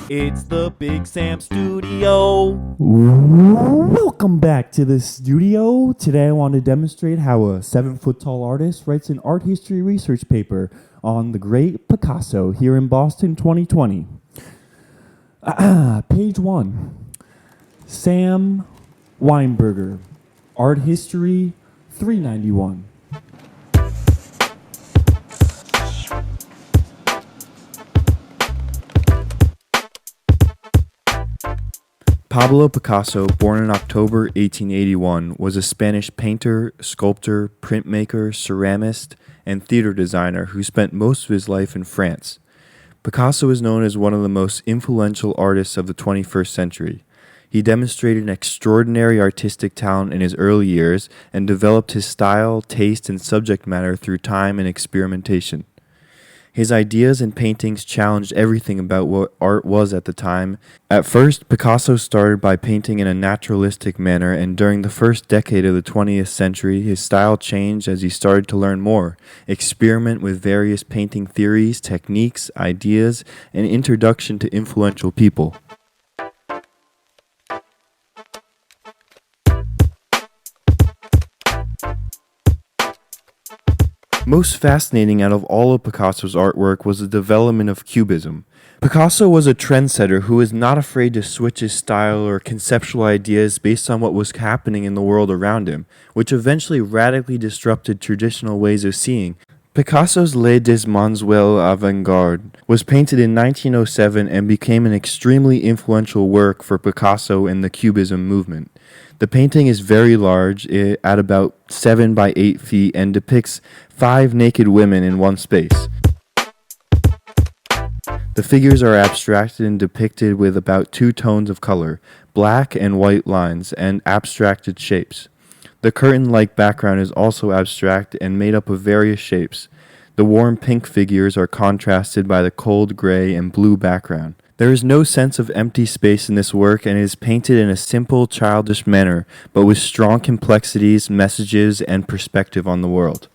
It's the Big Sam Studio. Welcome back to the studio. Today I want to demonstrate how a 7-foot tall artist writes an art history research paper on the great Picasso here in Boston 2020. Page 1. Sam Weinberger, Art History 391. Pablo Picasso, born in October 1881, was a Spanish painter, sculptor, printmaker, ceramist, and theater designer who spent most of his life in France. Picasso is known as one of the most influential artists of the 21st century. He demonstrated an extraordinary artistic talent in his early years and developed his style, taste, and subject matter through time and experimentation. His ideas and paintings challenged everything about what art was at the time. At first, Picasso started by painting in a naturalistic manner, and during the first decade of the 20th century, his style changed as he started to learn more, experiment with various painting theories, techniques, ideas, and introduction to influential people. Most fascinating out of all of Picasso's artwork was the development of cubism. Picasso was a trendsetter who was not afraid to switch his style or conceptual ideas based on what was happening in the world around him, which eventually radically disrupted traditional ways of seeing. Picasso's Les Des Manuels Avant-Garde was painted in 1907 and became an extremely influential work for Picasso and the Cubism movement. The painting is very large, at about 7 by 8 feet, and depicts 5 naked women in one space. The figures are abstracted and depicted with about 2 tones of color, black and white lines, and abstracted shapes. The curtain-like background is also abstract and made up of various shapes. The warm pink figures are contrasted by the cold gray and blue background. There is no sense of empty space in this work, and it is painted in a simple, childish manner, but with strong complexities, messages, and perspective on the world.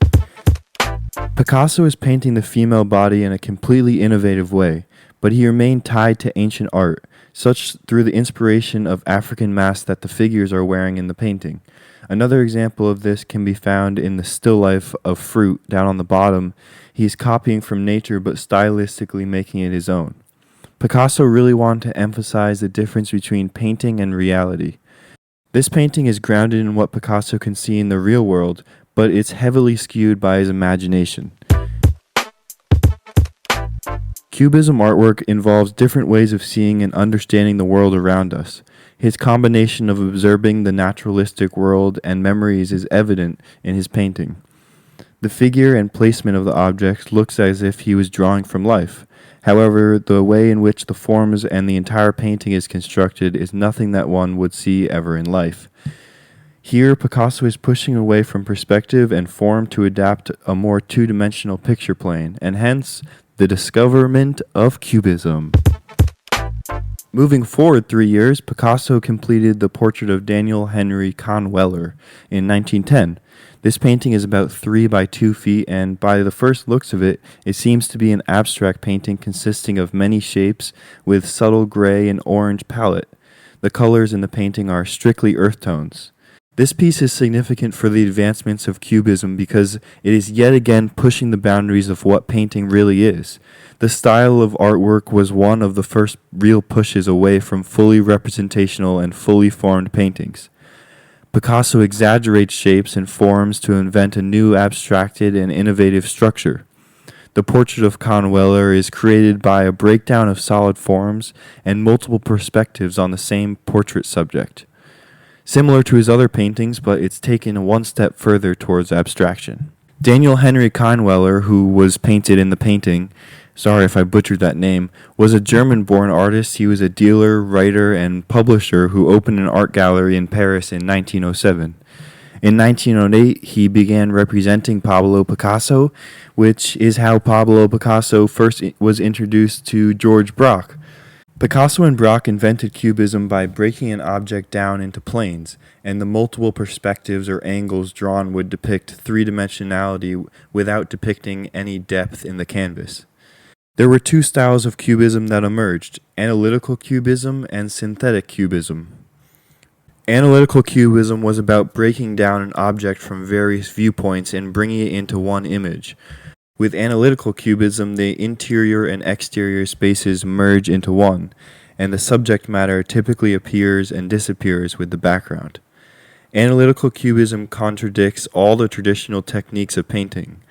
Picasso is painting the female body in a completely innovative way, but he remained tied to ancient art, such through the inspiration of African masks that the figures are wearing in the painting. Another example of this can be found in the still life of fruit down on the bottom. He is copying from nature but stylistically making it his own. Picasso really wanted to emphasize the difference between painting and reality. This painting is grounded in what Picasso can see in the real world, but it's heavily skewed by his imagination. Cubism artwork involves different ways of seeing and understanding the world around us. His combination of observing the naturalistic world and memories is evident in his painting. The figure and placement of the objects looks as if he was drawing from life. However, the way in which the forms and the entire painting is constructed is nothing that one would see ever in life. Here, Picasso is pushing away from perspective and form to adapt a more two-dimensional picture plane, and hence, the discoverment of Cubism. Moving forward 3 years, Picasso completed the portrait of Daniel Henry Conweller in 1910. This painting is about 3 by 2 feet, and by the first looks of it, it seems to be an abstract painting consisting of many shapes with subtle gray and orange palette. The colors in the painting are strictly earth tones. This piece is significant for the advancements of Cubism because it is yet again pushing the boundaries of what painting really is. The style of artwork was one of the first real pushes away from fully representational and fully formed paintings. Picasso exaggerates shapes and forms to invent a new abstracted and innovative structure. The portrait of Conweller is created by a breakdown of solid forms and multiple perspectives on the same portrait subject. Similar to his other paintings, but it's taken one step further towards abstraction. Daniel Henry Conweller, who was painted in the painting, sorry if I butchered that name, was a German-born artist. He was a dealer, writer, and publisher who opened an art gallery in Paris in 1907. In 1908, he began representing Pablo Picasso, which is how Pablo Picasso first was introduced to George Braque. Picasso and Braque invented Cubism by breaking an object down into planes, and the multiple perspectives or angles drawn would depict three-dimensionality without depicting any depth in the canvas. There were two styles of cubism that emerged: analytical cubism and synthetic cubism. Analytical cubism was about breaking down an object from various viewpoints and bringing it into one image. With analytical cubism, the interior and exterior spaces merge into one, and the subject matter typically appears and disappears with the background. Analytical cubism contradicts all the traditional techniques of painting.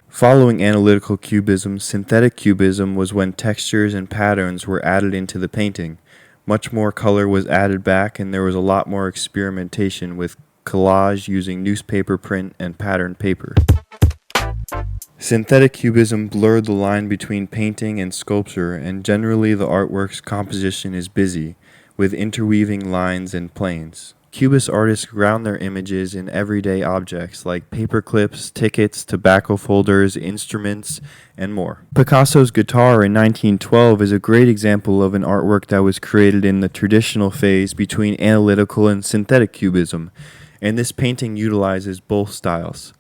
Following analytical cubism, synthetic cubism was when textures and patterns were added into the painting. Much more color was added back, and there was a lot more experimentation with collage using newspaper print and patterned paper. Synthetic cubism blurred the line between painting and sculpture, and generally the artwork's composition is busy, with interweaving lines and planes. Cubist artists ground their images in everyday objects like paper clips, tickets, tobacco folders, instruments, and more. Picasso's guitar in 1912 is a great example of an artwork that was created in the traditional phase between analytical and synthetic cubism, and this painting utilizes both styles.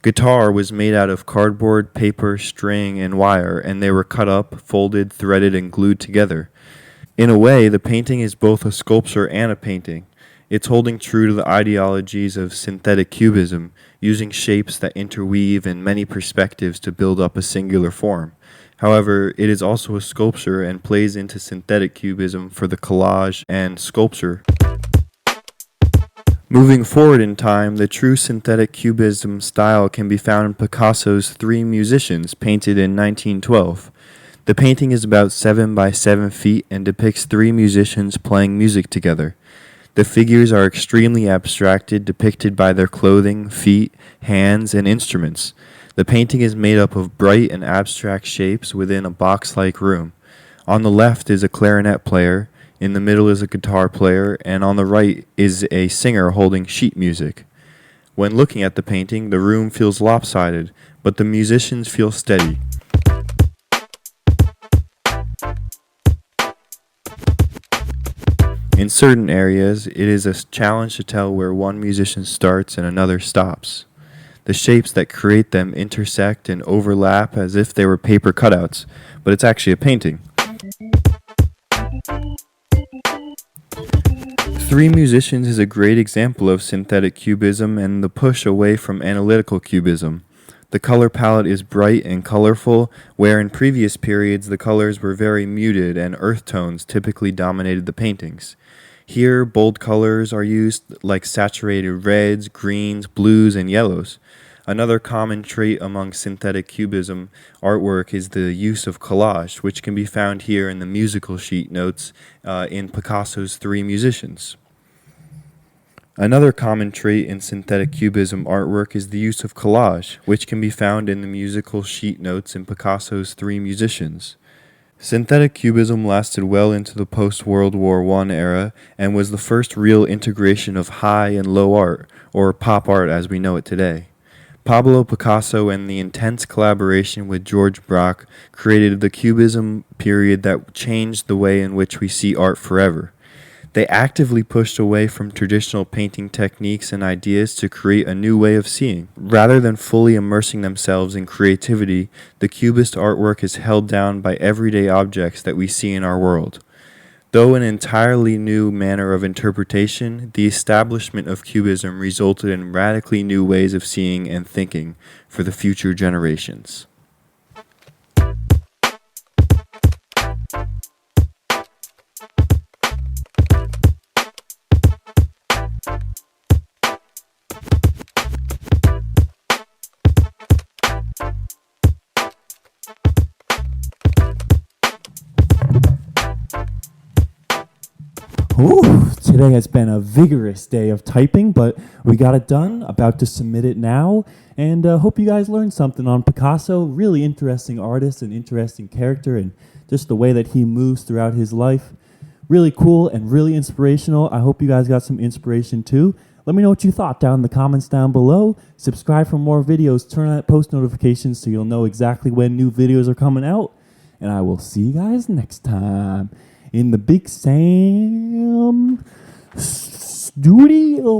Guitar was made out of cardboard, paper, string, and wire, and they were cut up, folded, threaded, and glued together. In a way, the painting is both a sculpture and a painting. It's holding true to the ideologies of synthetic cubism, using shapes that interweave in many perspectives to build up a singular form. However, it is also a sculpture and plays into synthetic cubism for the collage and sculpture. Moving forward in time, the true synthetic cubism style can be found in Picasso's Three Musicians, painted in 1912. The painting is about 7 by 7 feet and depicts three musicians playing music together. The figures are extremely abstracted, depicted by their clothing, feet, hands, and instruments. The painting is made up of bright and abstract shapes within a box-like room. On the left is a clarinet player, in the middle is a guitar player, and on the right is a singer holding sheet music. When looking at the painting, the room feels lopsided, but the musicians feel steady. In certain areas, it is a challenge to tell where one musician starts and another stops. The shapes that create them intersect and overlap as if they were paper cutouts, but it's actually a painting. Three Musicians is a great example of synthetic cubism and the push away from analytical cubism. The color palette is bright and colorful, where in previous periods the colors were very muted and earth tones typically dominated the paintings. Here, bold colors are used like saturated reds, greens, blues, and yellows. Another common trait among synthetic cubism artwork is the use of collage, which can be found here in the musical sheet notes in Picasso's Three Musicians. Another common trait in synthetic cubism artwork is the use of collage, which can be found in the musical sheet notes in Picasso's Three Musicians. Synthetic cubism lasted well into the post-World War I era and was the first real integration of high and low art, or pop art as we know it today. Pablo Picasso and the intense collaboration with George Braque created the Cubism period that changed the way in which we see art forever. They actively pushed away from traditional painting techniques and ideas to create a new way of seeing. Rather than fully immersing themselves in creativity, the Cubist artwork is held down by everyday objects that we see in our world. Though an entirely new manner of interpretation, the establishment of Cubism resulted in radically new ways of seeing and thinking for the future generations. Ooh, today has been a vigorous day of typing, but we got it done. About to submit it now, and hope you guys learned something on Picasso. Really interesting artist and interesting character, and just the way that he moves throughout his life. Really cool and really inspirational. I hope you guys got some inspiration too. Let me know what you thought down in the comments down below. Subscribe for more videos. Turn on post notifications so you'll know exactly when new videos are coming out. And I will see you guys next time in the Big Sam Studio.